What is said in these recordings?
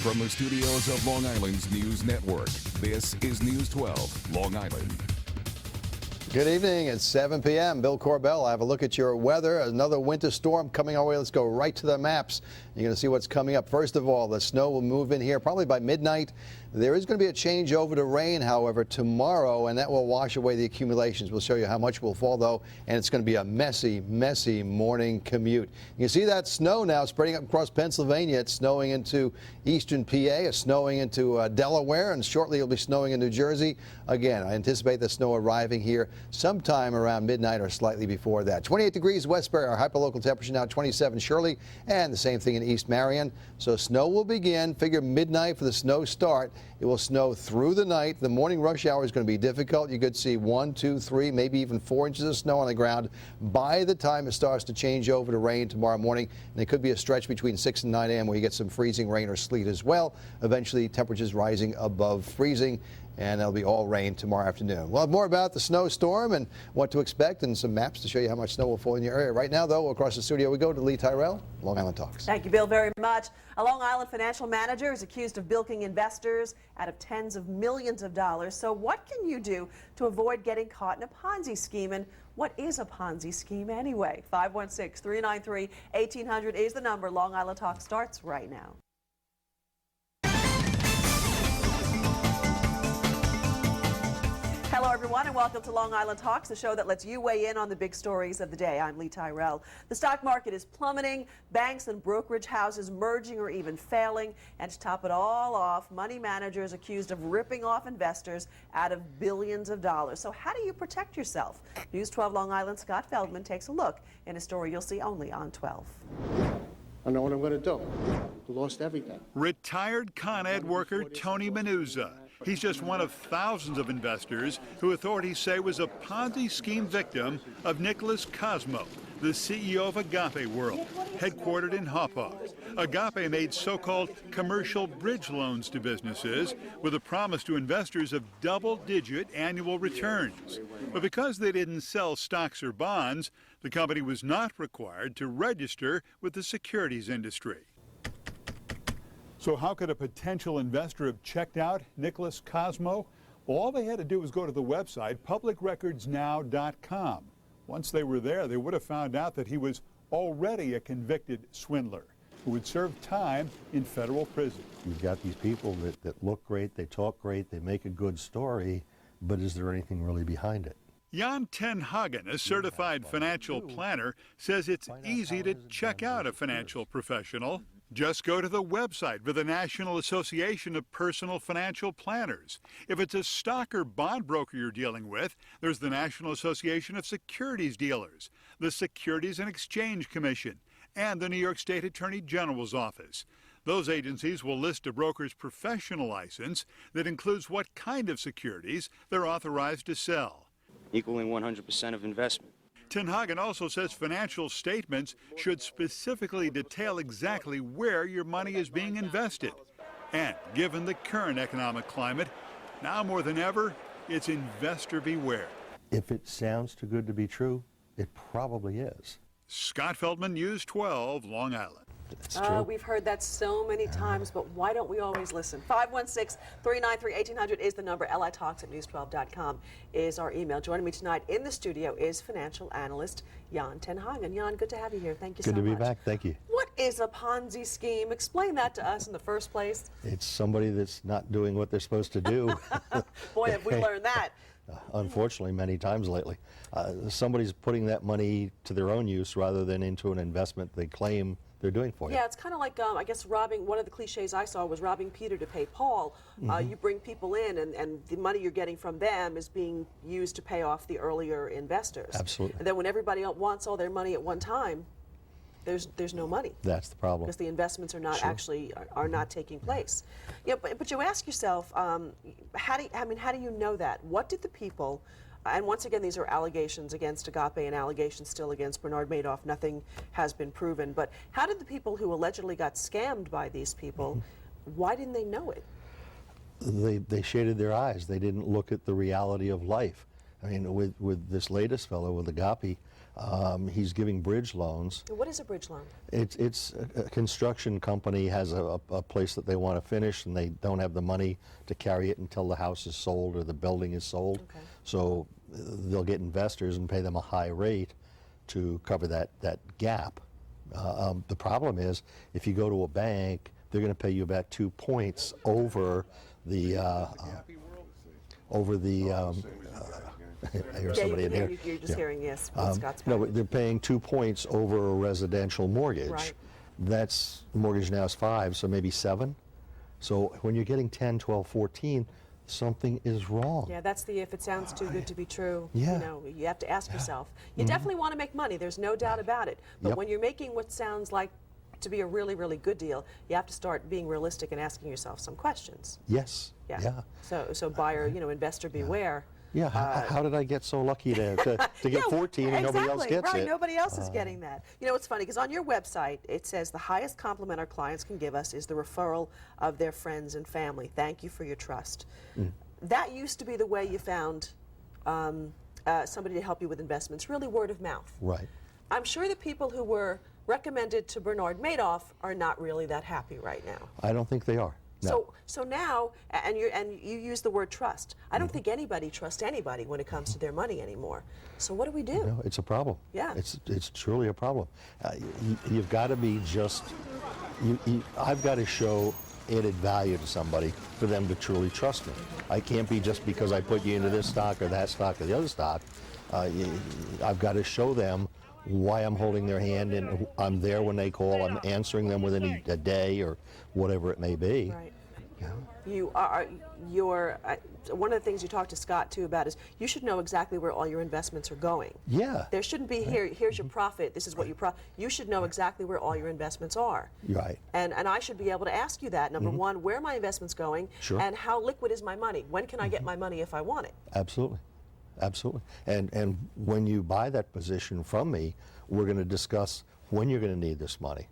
from the studios of Long Island's News Network, this is News 12, Long Island. Good evening. It's 7 p.m. Bill Corbell. I have a look at your weather. Another winter storm coming our way. Let's go right to the maps. You're going to see what's coming up. First of all, the snow will move in here probably by midnight. There is going to be a change over to rain, however, tomorrow, and that will wash away the accumulations. We'll show you how much will fall, though, and it's going to be a messy, messy morning commute. You can see that snow now spreading up across Pennsylvania. It's snowing into eastern PA. It's snowing into Delaware, and shortly it'll be snowing in New Jersey. Again, I anticipate the snow arriving here sometime around midnight or slightly before that. 28 degrees Westbury, our hyperlocal temperature now 27 Shirley, and the same thing in East Marion. So snow will begin. Figure midnight for the snow start. It will snow through the night. The morning rush hour is going to be difficult. You could see 1, 2, 3, maybe even 4 inches of snow on the ground by the time it starts to change over to rain tomorrow morning. And it could be a stretch between 6 and 9 a.m. where you get some freezing rain or sleet as well. Eventually, temperatures rising above freezing. And it'll be all rain tomorrow afternoon. We'll have more about the snowstorm and what to expect and some maps to show you how much snow will fall in your area. Right now, though, across the studio we go to Lea Tyrrell, Long Island Talks. Thank you, Bill, very much. A Long Island financial manager is accused of bilking investors out of tens of millions of dollars. So what can you do to avoid getting caught in a Ponzi scheme? And what is a Ponzi scheme anyway? 516-393-1800 is the number. Long Island Talk starts right now. Hello, everyone, and welcome to Long Island Talks, the show that lets you weigh in on the big stories of the day. I'm Lea Tyrrell. The stock market is plummeting, banks and brokerage houses merging or even failing, and to top it all off, money managers accused of ripping off investors out of billions of dollars. So how do you protect yourself? News 12 Long Island Scott Feldman takes a look in a story you'll see only on 12. I know what I'm going to do. Lost everything. Retired Con Ed worker Tony Manuzza. He's just one of thousands of investors who authorities say was a Ponzi scheme victim of Nicholas Cosmo, the CEO of Agape World, headquartered in Hauppauge. Agape made so-called commercial bridge loans to businesses with a promise to investors of double-digit annual returns. But because they didn't sell stocks or bonds, the company was not required to register with the securities industry. So how could a potential investor have checked out Nicholas Cosmo? Well, all they had to do was go to the website publicrecordsnow.com. Once they were there, they would have found out that he was already a convicted swindler who would serve time in federal prison. You've got these people that look great, they talk great, they make a good story, but is there anything really behind it? Jon Ten Haagen, a certified financial planner, says it's easy to check out a financial professional. Just go to the website for the National Association of Personal Financial Planners. If it's a stock or bond broker you're dealing with, there's the National Association of Securities Dealers, the Securities and Exchange Commission, and the New York State Attorney General's Office. Those agencies will list a broker's professional license that includes what kind of securities they're authorized to sell. Equaling 100% of investment. Ten Haagen also says financial statements should specifically detail exactly where your money is being invested. And given the current economic climate, now more than ever, it's investor beware. If it sounds too good to be true, it probably is. Scott Feldman, News 12, Long Island. It's true. We've heard that so many times, but why don't we always listen? 516-393-1800 is the number. litalks@news12.com is our email. Joining me tonight in the studio is financial analyst Jon Ten Haagen. Jon, good to have you here. Thank you so much. Good to be back. Thank you. What is a Ponzi scheme? Explain that to us in the first place. It's somebody that's not doing what they're supposed to do. Boy, have we learned that. Unfortunately, many times lately. Somebody's putting that money to their own use rather than into an investment they claim they're doing for you. Yeah, it's kind of like, I guess, robbing. One of the cliches I saw was robbing Peter to pay Paul. You bring people in, and the money you're getting from them is being used to pay off the earlier investors. Absolutely. And then when everybody else wants all their money at one time, there's no money. That's the problem. Because the investments are not actually are not taking place. Yeah, but you ask yourself, how do you know that? What did the people? And once again, these are allegations against Agape and allegations still against Bernard Madoff. Nothing has been proven. But how did the people who allegedly got scammed by these people, why didn't they know it? They shaded their eyes. They didn't look at the reality of life. I mean, with this latest fellow, with Agape, He's giving bridge loans. What is a bridge loan? It's a construction company has a place that they want to finish, and they don't have the money to carry it until the house is sold or the building is sold. Okay. So they'll get investors and pay them a high rate to cover that gap. The problem is, if you go to a bank, they're going to pay you about 2 points over the I hear somebody in here. You're just hearing, yes, Scott's No, but they're paying 2 points over a residential mortgage. Right. That's, the mortgage now is 5, so maybe 7. So when you're getting 10, 12, 14, something is wrong. Yeah, that's the if it sounds too good to be true. Yeah. You know, you have to ask yourself. You definitely want to make money. There's no doubt about it. But Yep. when you're making what sounds like to be a really, really good deal, you have to start being realistic and asking yourself some questions. Yes. Yeah. So buyer, investor beware. Yeah, how did I get so lucky to get 14 and nobody else gets right, it? Nobody else is getting that. It's funny because on your website it says the highest compliment our clients can give us is the referral of their friends and family. Thank you for your trust. That used to be the way you found somebody to help you with investments, really word of mouth. Right. I'm sure the people who were recommended to Bernard Madoff are not really that happy right now. I don't think they are. No. So now, and you use the word trust. I don't think anybody trusts anybody when it comes to their money anymore. So what do we do? No, it's a problem. Yeah. It's truly a problem. You've got to be just, I've got to show added value to somebody for them to truly trust me. I can't be just because I put you into this stock or that stock or the other stock. I've got to show them why I'm holding their hand, and I'm there when they call. I'm answering them within a day or whatever it may be. Right. Yeah. One of the things you talked to Scott too about is you should know exactly where all your investments are going. Yeah. There shouldn't be here's your profit, this is what you you should know exactly where all your investments are. Right. And I should be able to ask you that. Number one, where are my investments going? Sure. And how liquid is my money? When can I get my money if I want it? Absolutely. Absolutely. And when you buy that position from me, we're going to discuss when you're going to need this money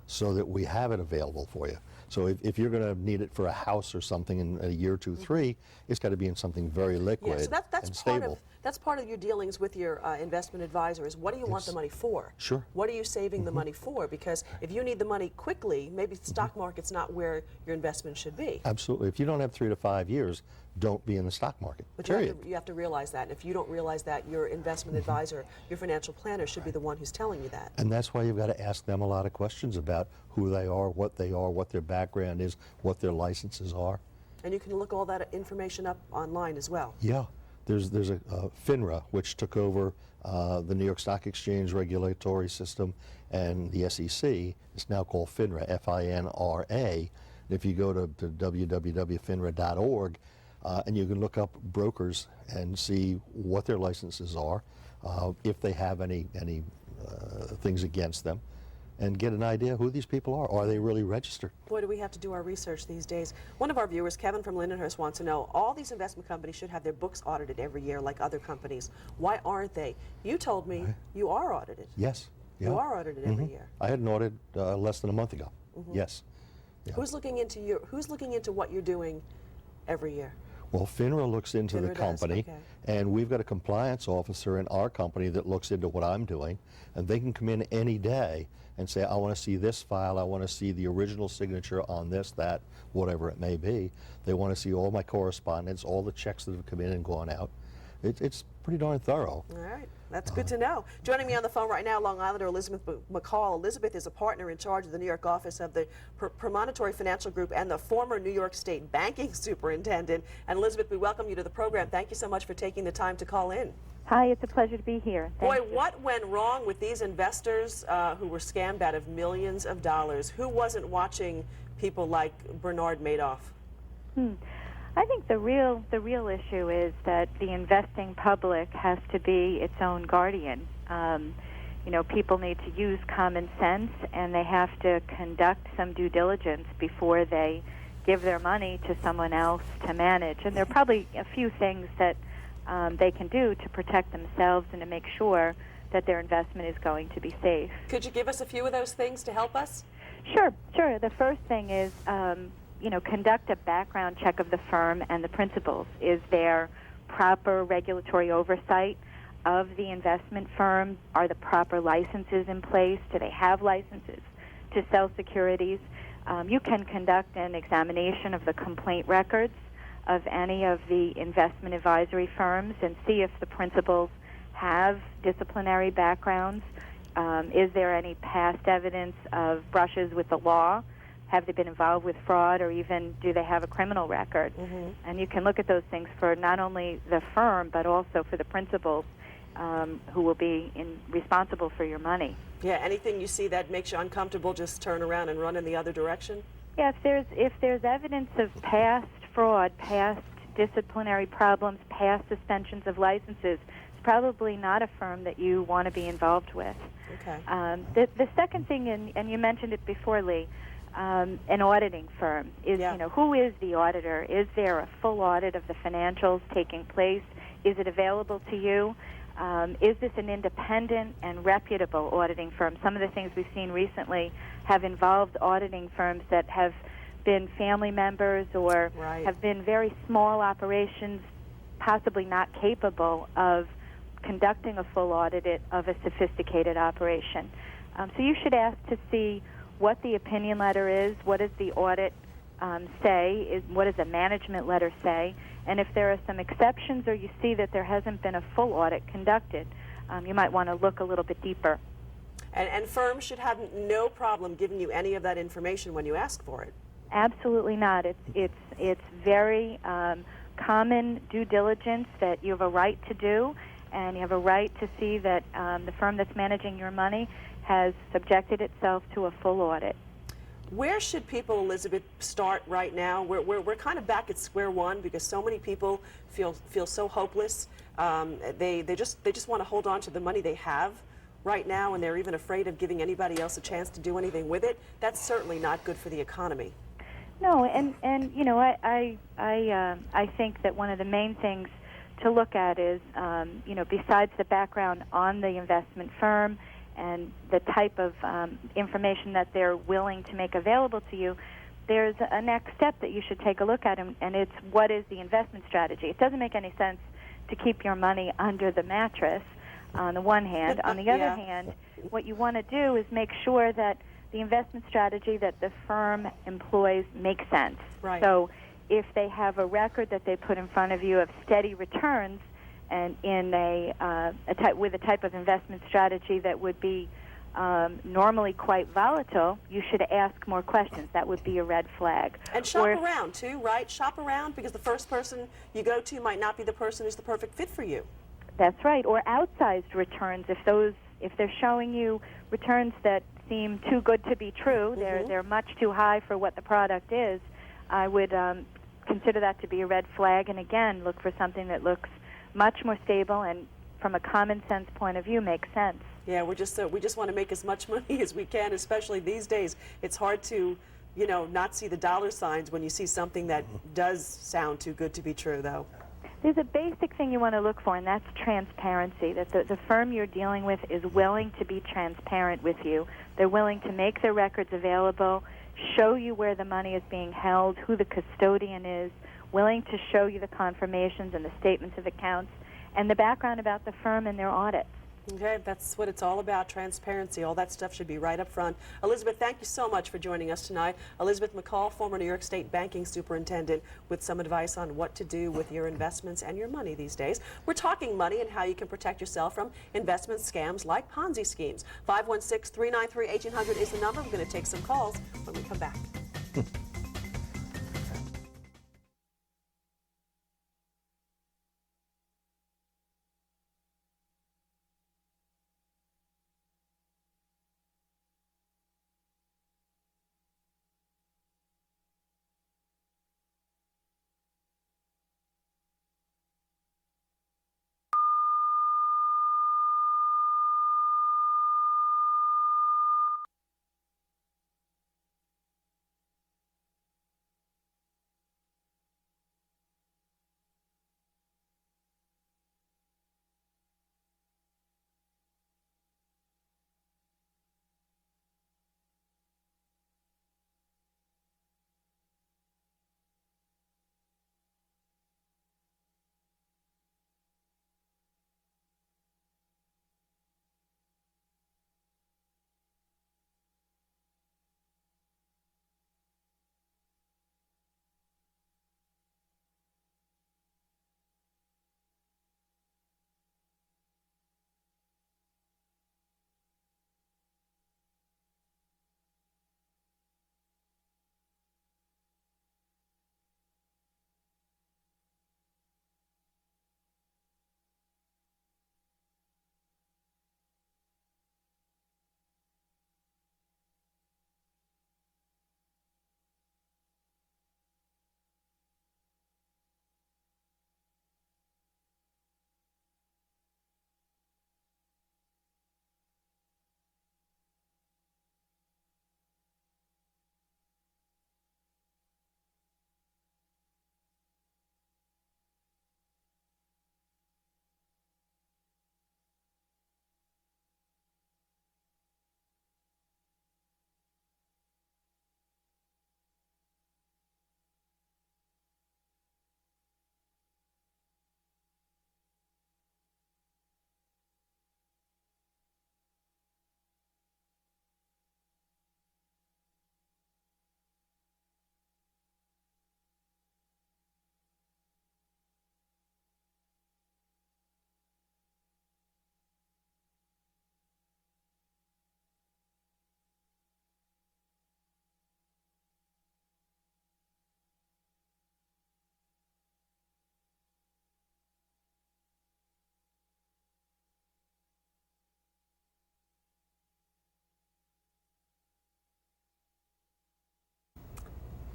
so that we have it available for you. So if you're going to need it for a house or something in a year, 2, 3, it's got to be in something very liquid So that's and part stable. that's part of your dealings with your investment advisor is what do you want the money for? Sure. What are you saving the money for? Because if you need the money quickly, maybe the stock market's not where your investment should be. Absolutely. If you don't have 3 to 5 years, don't be in the stock market. But period. you have to realize that. And if you don't realize that, your investment advisor, your financial planner should be the one who's telling you that. And that's why you've got to ask them a lot of questions about who they are, what their background is, what their licenses are. And you can look all that information up online as well. Yeah. There's a FINRA, which took over the New York Stock Exchange regulatory system, and the SEC. It's now called FINRA, F-I-N-R-A. If you go to www.finra.org, and you can look up brokers and see what their licenses are, if they have any things against them, and get an idea who these people are. Are they really registered? Boy, do we have to do our research these days. One of our viewers, Kevin from Lindenhurst, wants to know, all these investment companies should have their books audited every year like other companies. Why aren't they? You told me you are audited. Yes. Yeah. You are audited every year. I had an audit less than a month ago. Yes. Yeah. Who's looking into what you're doing every year? Well, FINRA looks into the FINRA does, company, okay. and we've got a compliance officer in our company that looks into what I'm doing, and they can come in any day and say, I want to see this file, I want to see the original signature on this, that, whatever it may be. They want to see all my correspondence, all the checks that have come in and gone out. It's pretty darn thorough. All right, that's good to know. Joining me on the phone right now, Long Islander Elizabeth McCall. Elizabeth is a partner in charge of the New York office of the Promontory Financial Group and the former New York State banking superintendent. And Elizabeth, we welcome you to the program. Thank you so much for taking the time to call in. Hi, it's a pleasure to be here. Boy, what went wrong with these investors who were scammed out of millions of dollars? Who wasn't watching people like Bernard Madoff? I think the real issue is that the investing public has to be its own guardian. People need to use common sense, and they have to conduct some due diligence before they give their money to someone else to manage. And there are probably a few things that they can do to protect themselves and to make sure that their investment is going to be safe. Could you give us a few of those things to help us? Sure. The first thing is, conduct a background check of the firm and the principals. Is there proper regulatory oversight? of the investment firm. Are the proper licenses in place? Do they have licenses to sell securities? You can conduct an examination of the complaint records of any of the investment advisory firms and see if the principals have disciplinary backgrounds. Is there any past evidence of brushes with the law? Have they been involved with fraud, or even do they have a criminal record? And you can look at those things for not only the firm but also for the principals who will be responsible for your money. Yeah, anything you see that makes you uncomfortable, just turn around and run in the other direction? Yeah, if there's evidence of past fraud, past disciplinary problems, past suspensions of licenses, it's probably not a firm that you want to be involved with. Okay. The second thing, and you mentioned it before, Lee, an auditing firm is, who is the auditor? Is there a full audit of the financials taking place? Is it available to you? Is this an independent and reputable auditing firm? Some of the things we've seen recently have involved auditing firms that have been family members or have been very small operations, possibly not capable of conducting a full audit of a sophisticated operation. So you should ask to see what the opinion letter is, what does the audit say, what does the management letter say, and if there are some exceptions or you see that there hasn't been a full audit conducted, you might want to look a little bit deeper. And firms should have no problem giving you any of that information when you ask for it. Absolutely not. It's very common due diligence that you have a right to do, and you have a right to see that the firm that's managing your money has subjected itself to a full audit. Where should people, Elizabeth, start right now? We're kind of back at square one because so many people feel so hopeless. They just want to hold on to the money they have right now, and they're even afraid of giving anybody else a chance to do anything with it. That's certainly not good for the economy. No, and you know, I think that one of the main things to look at is, besides the background on the investment firm and the type of information that they're willing to make available to you, there's a next step that you should take a look at, and it's what is the investment strategy. It doesn't make any sense to keep your money under the mattress on the one hand. On the other hand, what you want to do is make sure that the investment strategy that the firm employs makes sense. Right. So if they have a record that they put in front of you of steady returns, and in with a type of investment strategy that would be normally quite volatile, you should ask more questions. That would be a red flag. And shop around too, right? Shop around, because the first person you go to might not be the person who's the perfect fit for you. That's right. Or outsized returns. If they're showing you returns that seem too good to be true, they're much too high for what the product is, I would consider that to be a red flag. And again, look for something that looks much more stable and, from a common sense point of view, makes sense. Yeah, we just want to make as much money as we can, especially these days. It's hard to, not see the dollar signs when you see something that does sound too good to be true, though. There's a basic thing you want to look for, and that's transparency, that the firm you're dealing with is willing to be transparent with you. They're willing to make their records available, show you where the money is being held, who the custodian is, willing to show you the confirmations and the statements of accounts, and the background about the firm and their audits. Okay, that's what it's all about, transparency. All that stuff should be right up front. Elizabeth, thank you so much for joining us tonight. Elizabeth McCall, former New York State banking superintendent, with some advice on what to do with your investments and your money these days. We're talking money and how you can protect yourself from investment scams like Ponzi schemes. 516-393-1800 is the number. We're going to take some calls when we come back.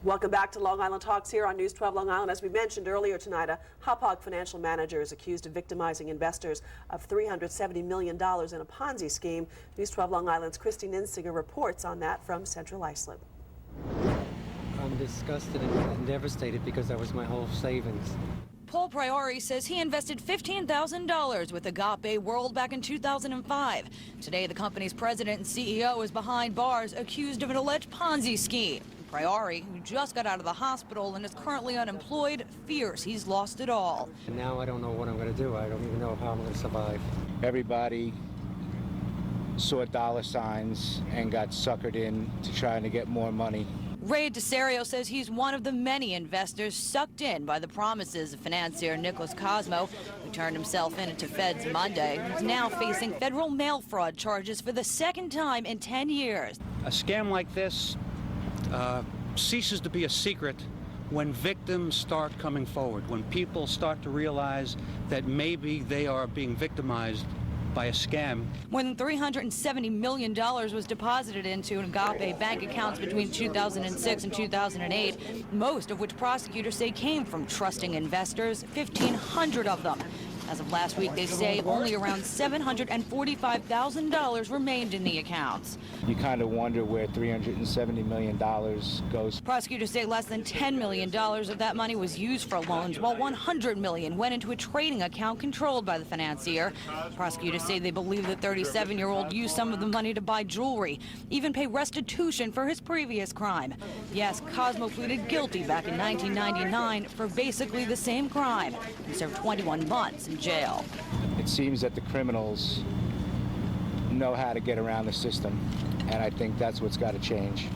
Welcome back to Long Island Talks here on News 12 Long Island. As we mentioned earlier tonight, a Hauppauge financial manager is accused of victimizing investors of $370 million in a Ponzi scheme. News 12 Long Island's Christine Insinger reports on that from Central Islip. I'm disgusted and devastated because that was my whole savings. Paul Priori says he invested $15,000 with Agape World back in 2005. Today, the company's president and CEO is behind bars accused of an alleged Ponzi scheme. Priori, who just got out of the hospital and is currently unemployed, fears he's lost it all. And now I don't know what I'm going to do. I don't even know how I'm going to survive. Everybody saw dollar signs and got suckered in to trying to get more money. Ray DeSario says he's one of the many investors sucked in by the promises of financier Nicholas Cosmo, who turned himself in to feds Monday. He's now facing federal mail fraud charges for the second time in 10 years. A scam like this ceases to be a secret when victims start coming forward, when people start to realize that maybe they are being victimized by a scam. More than $370 million was deposited into Agape bank accounts between 2006 and 2008, most of which prosecutors say came from trusting investors, 1,500 of them. As of last week, they say only around $745,000 remained in the accounts. You kind of wonder where $370 million goes. Prosecutors say less than $10 million of that money was used for loans, while $100 million went into a trading account controlled by the financier. Prosecutors say they believe the 37-year-old used some of the money to buy jewelry, even pay restitution for his previous crime. Yes, Cosmo pleaded guilty back in 1999 for basically the same crime. He served 21 months in jail. It seems that the criminals know how to get around the system, and I think that's what's got to change.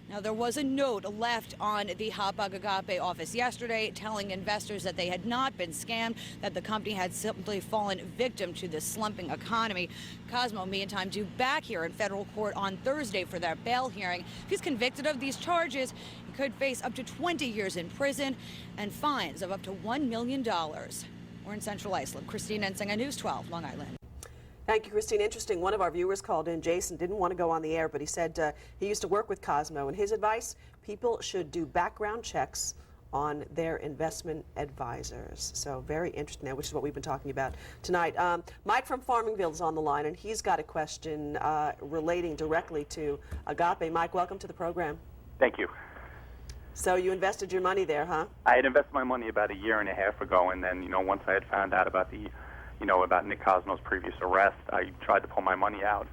Now, there was a note left on the Hauppauge Agape office yesterday telling investors that they had not been scammed, that the company had simply fallen victim to the slumping economy. Cosmo, meantime, due back here in federal court on Thursday for their bail hearing. If he's convicted of these charges, he could face up to 20 years in prison and fines of up to $1 million. We're in Central Islip. Christine Insinger, News 12, Long Island. Thank you, Christine. Interesting. One of our viewers called in. Jason didn't want to go on the air, but he said he used to work with Cosmo, and his advice, people should do background checks on their investment advisors. So very interesting there, which is what we've been talking about tonight. Mike from Farmingville is on the line, and he's got a question relating directly to Agape. Mike, welcome to the program. Thank you. So you invested your money there, huh? I had invested my money about a year and a half ago, and then, once I had found out about about Nick Cosmo's previous arrest, I tried to pull my money out,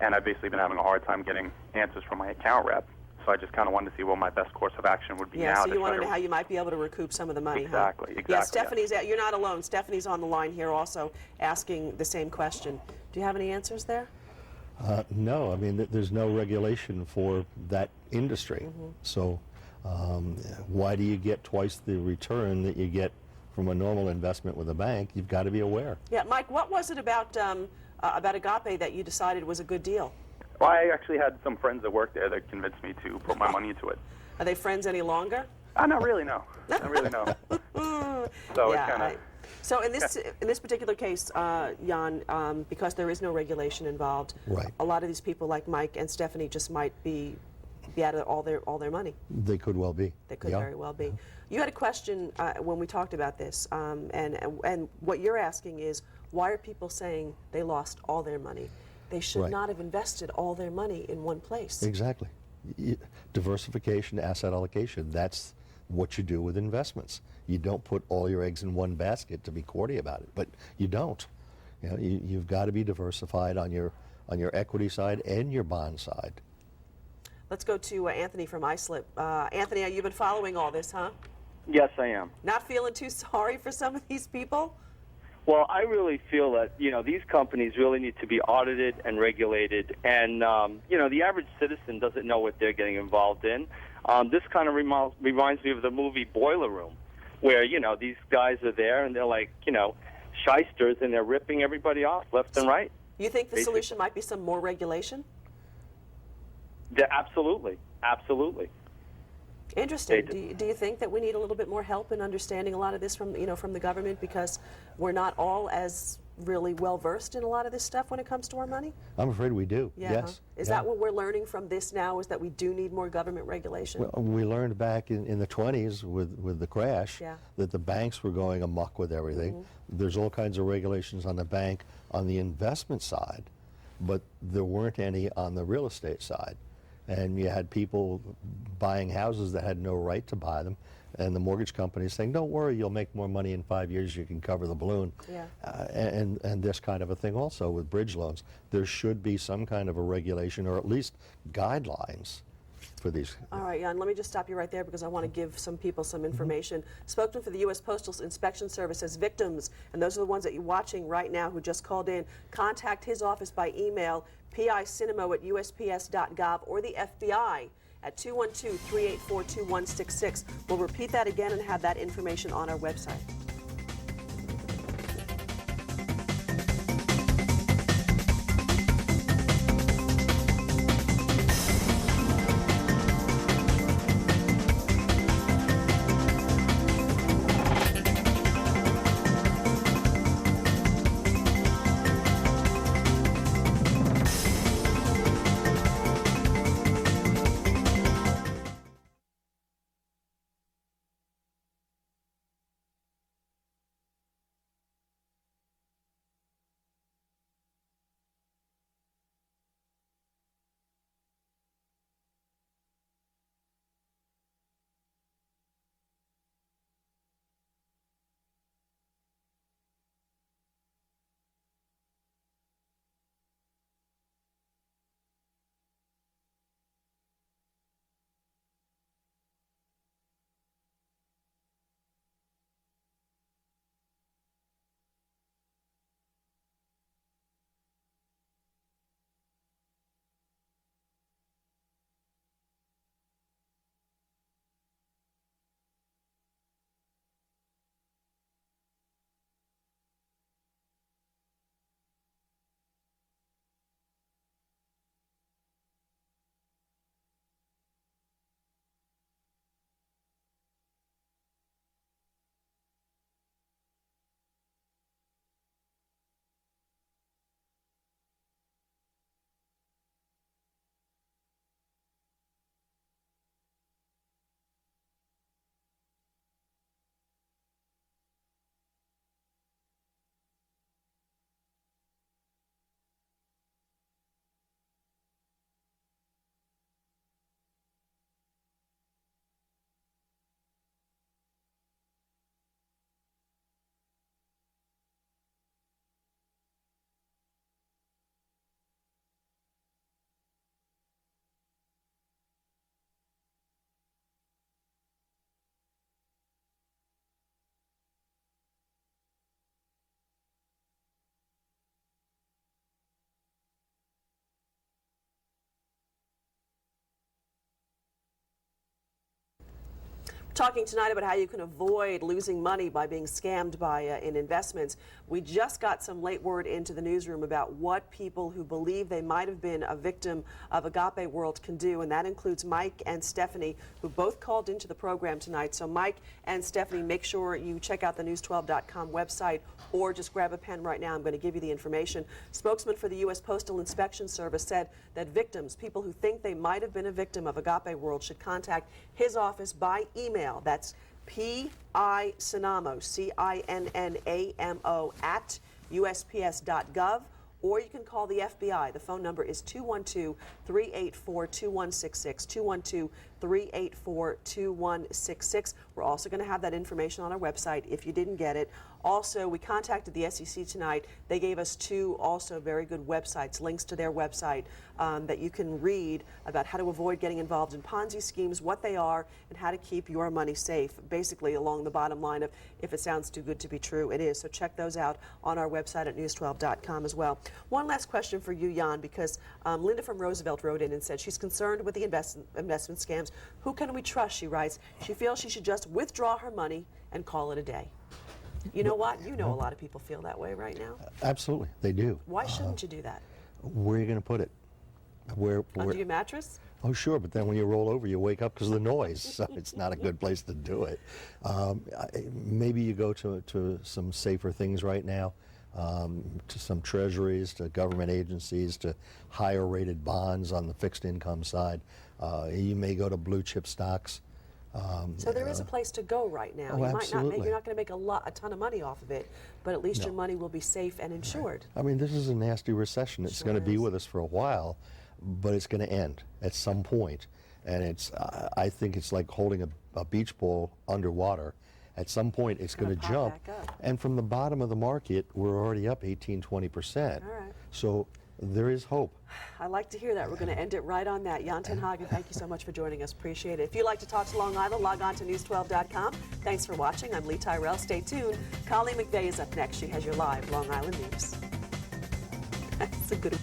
and I've basically been having a hard time getting answers from my account rep. So I just kind of wanted to see what my best course of action would be now. Yeah, so you want to know how you might be able to recoup some of the money, exactly, huh? Exactly. Yeah, Stephanie's you're not alone. Stephanie's on the line here also asking the same question. Do you have any answers there? No, I mean, there's no regulation for that industry. So why do you get twice the return that you get from a normal investment with a bank? You've got to be aware. Yeah, Mike, what was it about Agape that you decided was a good deal? Well, I actually had some friends that worked there that convinced me to put my money into it. Are they friends any longer? Not really, no. Not really, no. So yeah, it's kind of... So in this particular case, Jan, because there is no regulation involved, right, a lot of these people like Mike and Stephanie just might be out of all their money. They could well be. They could very well be. You had a question when we talked about this, and what you're asking is, why are people saying they lost all their money? They should not have invested all their money in one place. Exactly. Diversification, asset allocation, that's what you do with investments. You don't put all your eggs in one basket, to be courty about it, but you don't. You've got to be diversified on your equity side and your bond side. Let's go to Anthony from Islip. Anthony, you've been following all this, huh? Yes, I am. Not feeling too sorry for some of these people? Well, I really feel that, these companies really need to be audited and regulated. And, the average citizen doesn't know what they're getting involved in. This kind of reminds me of the movie Boiler Room, where, these guys are there and they're like, shysters, and they're ripping everybody off left and right. You think the solution might be some more regulation? Absolutely. Absolutely. Interesting. Do you think that we need a little bit more help in understanding a lot of this from the government, because we're not all as really well versed in a lot of this stuff when it comes to our money? I'm afraid we do. Yeah, Yes. Is that what we're learning from this now? Is that we do need more government regulation? Well, we learned back in the 20s with the crash that the banks were going amok with everything. There's all kinds of regulations on the bank on the investment side, but there weren't any on the real estate side. And you had people buying houses that had no right to buy them, and the mortgage companies saying, don't worry, you'll make more money in 5 years, you can cover the balloon. Yeah. And this kind of a thing also with bridge loans. There should be some kind of a regulation or at least guidelines for these. All right, Jan, let me just stop you right there because I want to give some people some information. Spokesman for the U.S. Postal Inspection Service says victims, and those are the ones that you're watching right now who just called in, contact his office by email, picinemo@usps.gov, or the FBI at 212-384-2166. We'll repeat that again and have that information on our website. Talking tonight about how you can avoid losing money by being scammed by in investments. We just got some late word into the newsroom about what people who believe they might have been a victim of Agape World can do, and that includes Mike and Stephanie, who both called into the program tonight. So Mike and Stephanie, make sure you check out the news12.com website or just grab a pen right now. I'm going to give you the information. Spokesman for the U.S. Postal Inspection Service said that victims, people who think they might have been a victim of Agape World, should contact his office by email. That's P-I-Cinamo, C-I-N-N-A-M-O, at USPS.gov, or you can call the FBI. The phone number is 212-384-2166, 212-384-2166. We're also going to have that information on our website if you didn't get it. Also, we contacted the SEC tonight. They gave us two also very good websites, links to their website that you can read about how to avoid getting involved in Ponzi schemes, what they are, and how to keep your money safe. Basically, along the bottom line of if it sounds too good to be true, it is. So check those out on our website at news12.com as well. One last question for you, Jan, because Linda from Roosevelt wrote in and said she's concerned with the investment scams. Who can we trust, she writes. She feels she should just withdraw her money and call it a day. You know what? You know a lot of people feel that way right now. Absolutely, they do. Why shouldn't you do that? Where are you going to put it? Under your mattress? Oh, sure, but then when you roll over, you wake up because of the noise, so it's not a good place to do it. Maybe you go to some safer things right now. to some treasuries, to government agencies, to higher rated bonds on the fixed income side. You may go to blue chip stocks. So there is a place to go right now. Oh, You might not absolutely. you're not going to make a ton of money off of it, but at least your money will be safe and insured. I mean, this is a nasty recession. It's going to be with us for a while, but it's going to end at some point. And it's, I think it's like holding a beach ball underwater. At some point, it's going to jump. And from the bottom of the market, we're already up 18, 20%. All right. So there is hope. I like to hear that. We're going to end it right on that. Jon Ten Haagen, thank you so much for joining us. Appreciate it. If you'd like to talk to Long Island, log on to news12.com. Thanks for watching. I'm Lea Tyrrell. Stay tuned. Colleen McVeigh is up next. She has your live Long Island news. That's a good one.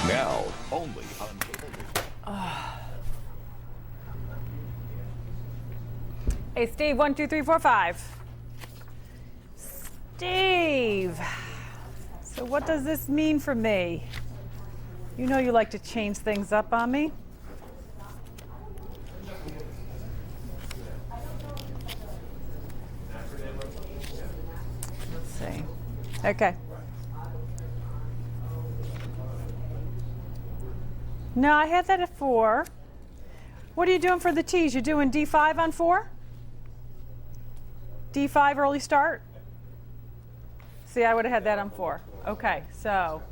Now, only on cable. Hey, Steve, 1, 2, 3, 4, 5. Steve, so what does this mean for me? You know you like to change things up on me. Let's see. Okay. No, I had that at 4. What are you doing for the tees? You doing D5 on 4? D5 early start? See, I would have had that on 4. Okay, so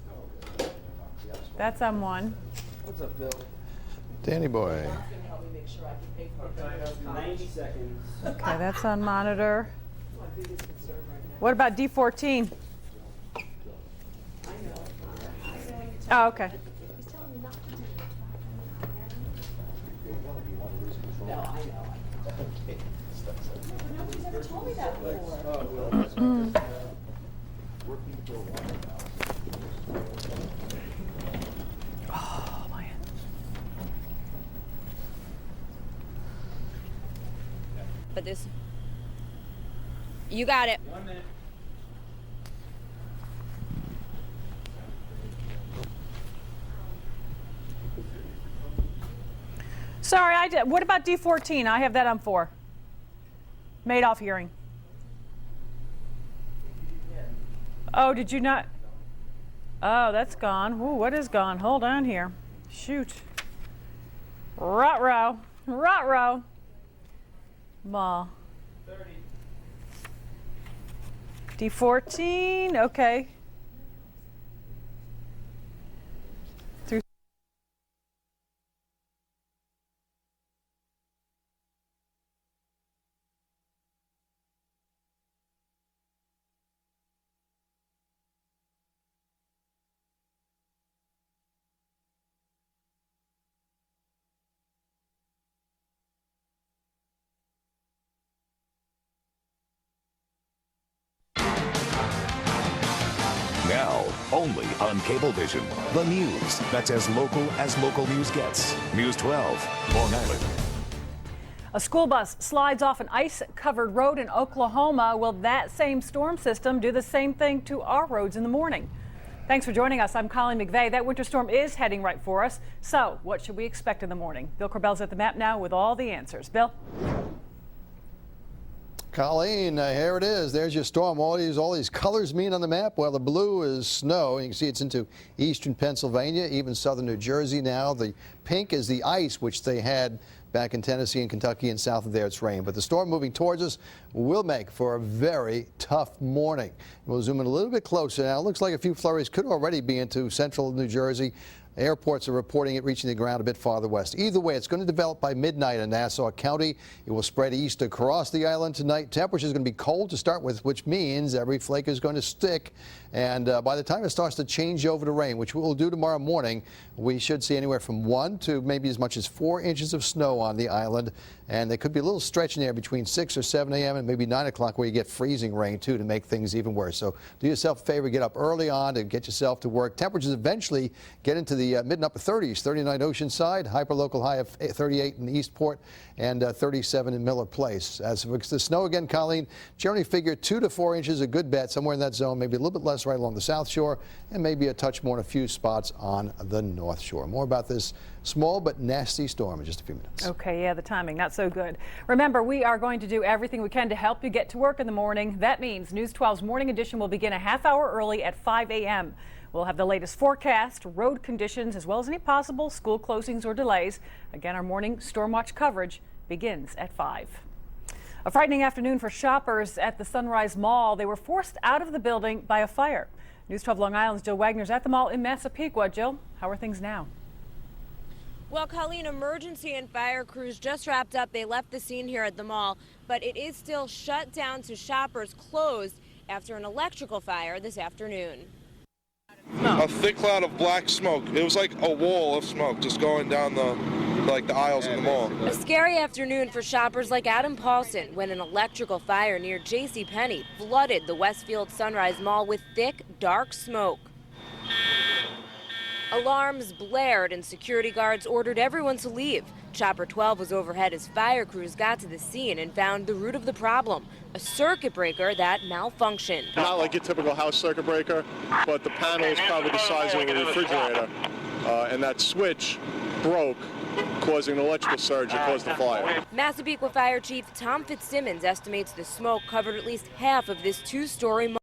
that's on 1. What's up, Bill? Danny boy. 90 seconds. Okay, that's on monitor. What about D14? Oh, okay. No, I know. Nobody's ever told me that before. Oh, man. But this, you got it. 1 minute. Sorry, I did. What about D14? I have that on 4. Madoff hearing. Oh, did you not? Oh, that's gone. Ooh, what is gone? Hold on here. Shoot. Ruh-roh. Ruh-roh. Ma. 30. D14. Okay. Through. Now, only on Cablevision. The news that's as local news gets. News 12, Long Island. A school bus slides off an ice-covered road in Oklahoma. Will that same storm system do the same thing to our roads in the morning? Thanks for joining us. I'm Colleen McVeigh. That winter storm is heading right for us. So what should we expect in the morning? Bill Corbell's at the map now with all the answers. Bill? Colleen, here it is. There's your storm. All these colors mean on the map. Well, the blue is snow. You can see it's into eastern Pennsylvania, even southern New Jersey now. The pink is the ice, which they had back in Tennessee and Kentucky, and south of there it's rain. But the storm moving towards us will make for a very tough morning. We'll zoom in a little bit closer now. It looks like a few flurries could already be into central New Jersey. Airports are reporting it reaching the ground a bit farther west. Either way, it's going to develop by midnight in Nassau County. It will spread east across the island tonight. Temperatures are going to be cold to start with, which means every flake is going to stick. And by the time it starts to change over to rain, which we'll do tomorrow morning, we should see anywhere from 1 to maybe as much as 4 inches of snow on the island. And there could be a little stretch in there between 6 or 7 a.m. and maybe 9 o'clock where you get freezing rain, too, to make things even worse. So do yourself a favor, get up early on to get yourself to work. Temperatures eventually get into the the mid and upper 30s, 39 Oceanside, hyperlocal high of 38 in Eastport, and 37 in Miller Place. As for the snow again, Colleen, generally figure 2 to 4 inches, a good bet, somewhere in that zone, maybe a little bit less right along the South Shore, and maybe a touch more in a few spots on the North Shore. More about this small but nasty storm in just a few minutes. Okay, yeah, the timing not so good. Remember, we are going to do everything we can to help you get to work in the morning. That means News 12's Morning Edition will begin a half hour early at 5 a.m. We'll have the latest forecast, road conditions, as well as any possible school closings or delays. Again, our morning storm watch coverage begins at 5. A frightening afternoon for shoppers at the Sunrise Mall. They were forced out of the building by a fire. News 12 Long Island's Jill Wagner's at the mall in Massapequa. Jill, how are things now? Well, Colleen, emergency and fire crews just wrapped up. They left the scene here at the mall, but it is still shut down to shoppers, closed after an electrical fire this afternoon. A thick cloud of black smoke. It was like a wall of smoke just going down the aisles of the mall. A scary afternoon for shoppers like Adam Paulson when an electrical fire near JCPenney flooded the Westfield Sunrise Mall with thick, dark smoke. Alarms blared and security guards ordered everyone to leave. Chopper 12 was overhead as fire crews got to the scene and found the root of the problem, a circuit breaker that malfunctioned. Not like your typical house circuit breaker, but the panel is probably the size of a refrigerator, and that switch broke, causing an electrical surge that caused the fire. Massapequa Fire Chief Tom Fitzsimmons estimates the smoke covered at least half of this two-story mall.